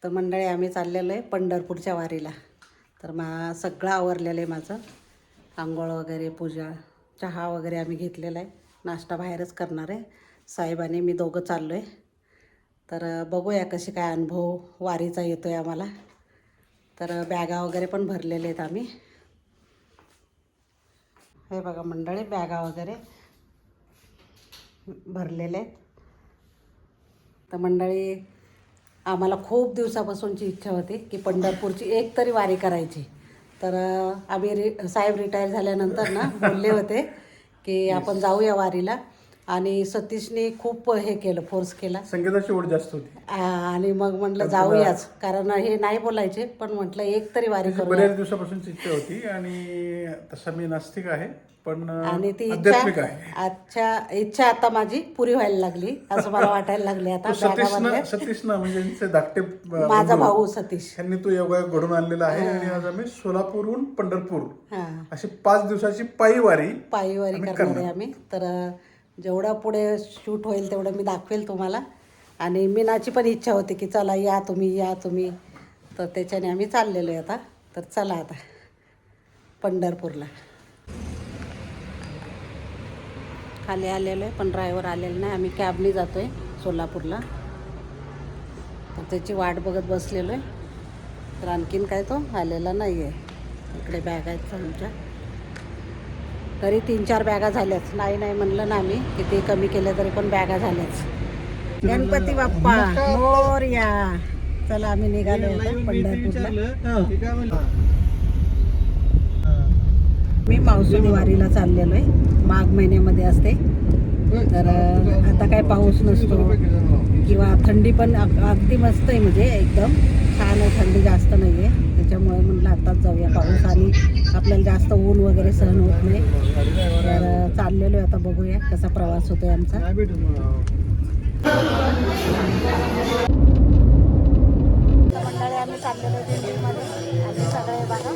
तर मंडळी आम्ही चाललेलो आहे पंढरपूरच्या वारीला. तर सगळं आवरलेलं आहे माझं, आंघोळ वगैरे, पूजा, चहा वगैरे आम्ही घेतलेला आहे. नाश्ता बाहेरच करणार आहे. साहेब आणि मी दोघं चाललो आहे. तर बघूया कशी काय अनुभव वारीचा येतो आहे आम्हाला. तर बॅगा वगैरे पण भरलेले आहेत आम्ही. हे बघा मंडळी, बॅगा वगैरे भरलेले आहेत. तर मंडळी, आम्हाला खूप दिवसापासूनची इच्छा होती की पंढरपूरची एक तरी वारी करायची. तर आम्ही साहेब रिटायर झाल्यानंतर ना बोलले होते की आपण जाऊया वारीला. आणि सतीशने खूप हे केलं, फोर्स केला. संगीताची ओढ जास्त होती आणि मग म्हटलं जाऊयाच, कारण हे नाही बोलायचे, पण म्हटलं एक तरी वारी करूया. बऱ्याच दिवसापासूनची इच्छा होती. आणि तसा मी नास्तिक आहे, पण आणि ती आध्यात्मिक आहे. इच्छा आता माझी पुरी व्हायला लागली असं मला वाटायला लागले आता. सतीश ना म्हणजे धाकटे माझा भाऊ सतीश यांनी तो योगा घडून आणलेला आहे. आणि आज आम्ही सोलापूरहून पंढरपूर अशी 5 दिवसाची पायी वारी करणार आहे आम्ही. तर जेवढं पुढे शूट होईल तेवढं मी दाखवेल तुम्हाला. आणि मीनाची पण इच्छा होती की चला या तुम्ही. तर त्याच्याने आम्ही चाललेलो आहे आता. तर चला आता पंढरपूरला. खाली आलेलो आहे, पण ड्रायव्हर आलेला नाही. आम्ही कॅबने जातो आहे सोलापूरला. तर त्याची वाट बघत बसलेलो आहे. तर आणखीन काय तो आलेला नाही आहे. इकडे बॅग आहेत आमच्या. तरी 3-4 बॅगा झाल्याच. नाही म्हणलं ना आम्ही, किती कमी केलं तरी पण बॅगा झाल्याच. गणपती बाप्पा मोरया. चला आम्ही निघालो पंढरपूरला. मी मावसुली वारीला चाललेलो आहे. माघ महिन्यामध्ये असते. तर आता काय पाऊस नसतो किंवा थंडी पण अगदी मस्त आहे, म्हणजे एकदम छान आहे. थंडी जास्त नाही आहे, त्याच्यामुळे म्हटलं आताच जाऊया. पाऊस आणि आपल्याला जास्त ऊन वगैरे सहन होत नाही. तर चाललेलो आहे आता. बघूया कसा प्रवास होतोय आमचा. मंडळी आम्ही चाललेलो दिंडीमध्ये. आम्ही सगळे बघा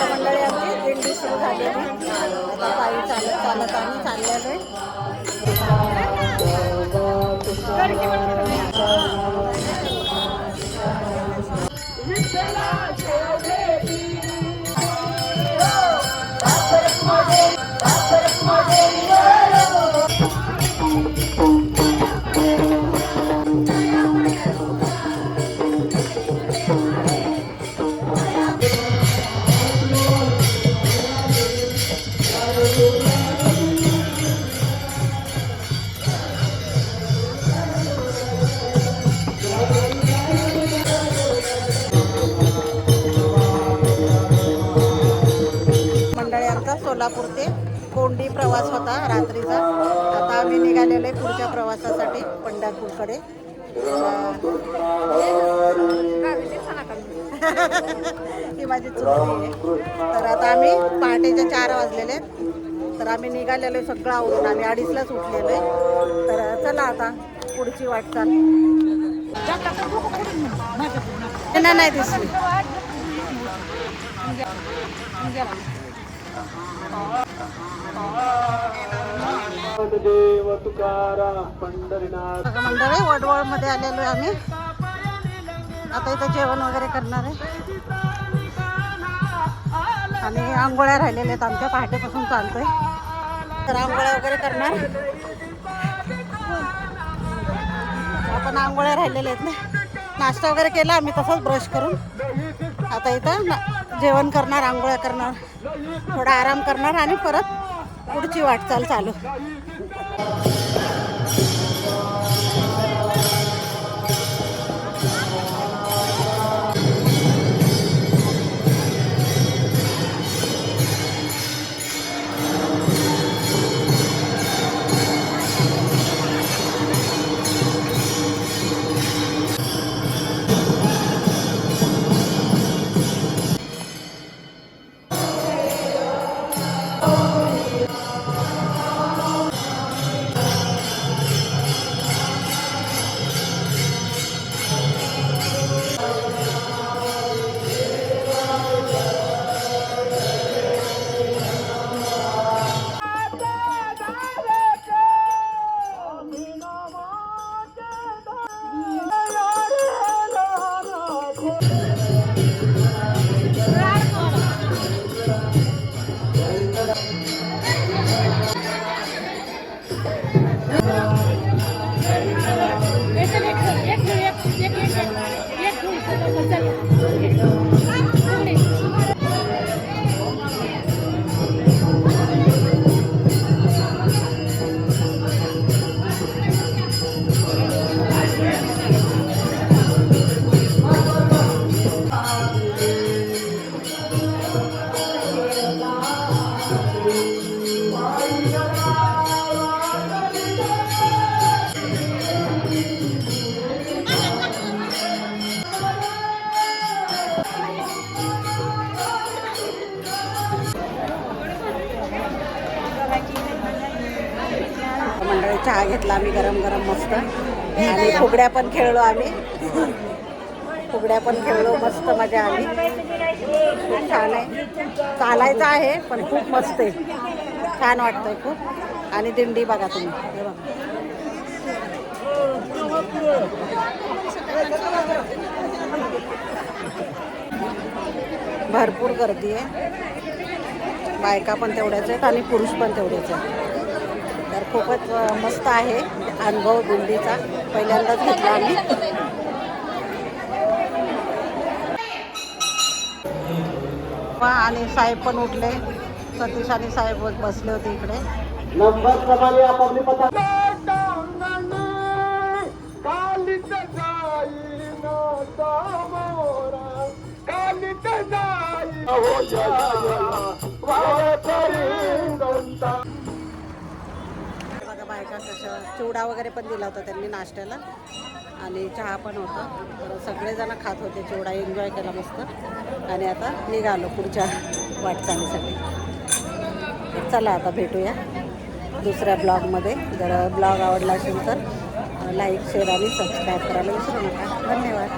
मंडळी आमची दिंडी सुरू झालेली. आता पायी चालत आम्ही चाललेलो आहे. सोलापूर ते कोंडी प्रवास होता रात्रीचा. आता आम्ही निघालेलो आहे पुढच्या प्रवासासाठी पंढरपूरकडे. ही माझी चुलती आहे. तर आता आम्ही पहाटेचे 4 वाजलेले आहेत. तर आम्ही निघालेलो आहे सगळं आवरून. आम्ही 2:30लाच उठलेलो आहे. तर चला आता पुढची वाटचाल. नाही दिसली. मंडळी वडवळ मध्ये आलेलो आहे आम्ही. आता इथं जेवण वगैरे करणार आहे. आणि आंघोळ्या राहिलेल्या आहेत आमच्या. पहाटेपासून चालतोय. तर आंघोळ्या वगैरे करणार. आपण आंघोळ्या राहिलेल्या आहेत ना. नाश्ता वगैरे केला आम्ही तसंच ब्रश करून. आता इथं जेवण करणार, आंघोळ्या करणार, थोडा आराम करणार आणि परत पुढची वाटचाल चालू. चहा घेतला आम्ही गरम गरम मस्त. आणि फुगड्या पण खेळलो आम्ही. फुगड्या पण खेळलो, मस्त मजा आली. खूप छान आहे. चालायचं आहे पण खूप मस्त आहे, छान वाटतंय खूप. आणि दिंडी बघा तुम्ही, हे बघा. भरपूर गर्दी आहे. बायका पण तेवढ्याच आहेत आणि पुरुष पण तेवढेच आहेत. तर खूपच मस्त आहे अनुभव दिंडीचा, पहिल्यांदाच घेतला आम्ही. आणि साहेब पण उठले, सतीश आणि साहेब बसले होते इकडे. बघा बायका कशा, चिवडा वगैरे पण दिला होता त्यांनी नाश्त्याला आणि चहा पण होता. तर सगळेजण खात होते चिवडा, एन्जॉय केला मस्त. आणि आता निघालो पुढच्या वाटचालीसाठी. चला आता भेटूया दुसऱ्या ब्लॉगमध्ये. जर ब्लॉग आवडला असेल तर लाईक, शेअर आणि सबस्क्राईब करायला विसरू नका. धन्यवाद.